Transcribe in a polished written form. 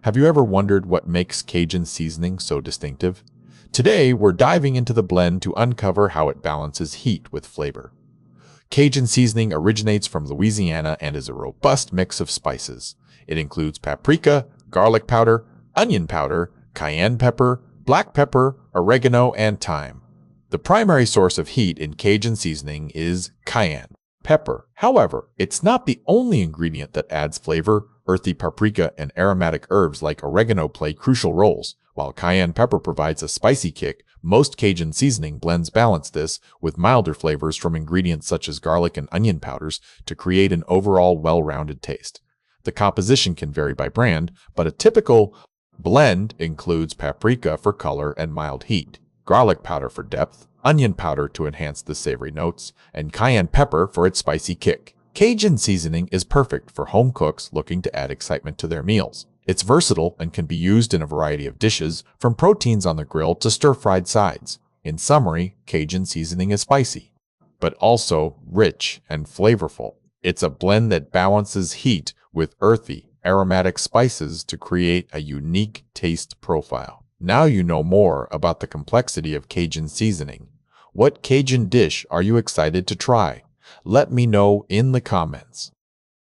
Have you ever wondered what makes Cajun seasoning so distinctive? Today, we're diving into the blend to uncover how it balances heat with flavor. Cajun seasoning originates from Louisiana and is a robust mix of spices. It includes paprika, garlic powder, onion powder, cayenne pepper, black pepper, oregano, and thyme. The primary source of heat in Cajun seasoning is cayenne pepper. However, it's not the only ingredient that adds flavor. Earthy paprika and aromatic herbs like oregano play crucial roles. While cayenne pepper provides a spicy kick, most Cajun seasoning blends balance this with milder flavors from ingredients such as garlic and onion powders to create an overall well-rounded taste. The composition can vary by brand, but a typical blend includes paprika for color and mild heat, garlic powder for depth, onion powder to enhance the savory notes, and cayenne pepper for its spicy kick. Cajun seasoning is perfect for home cooks looking to add excitement to their meals. It's versatile and can be used in a variety of dishes, from proteins on the grill to stir-fried sides. In summary, Cajun seasoning is spicy, but also rich and flavorful. It's a blend that balances heat with earthy, aromatic spices to create a unique taste profile. Now you know more about the complexity of Cajun seasoning. What Cajun dish are you excited to try? Let me know in the comments.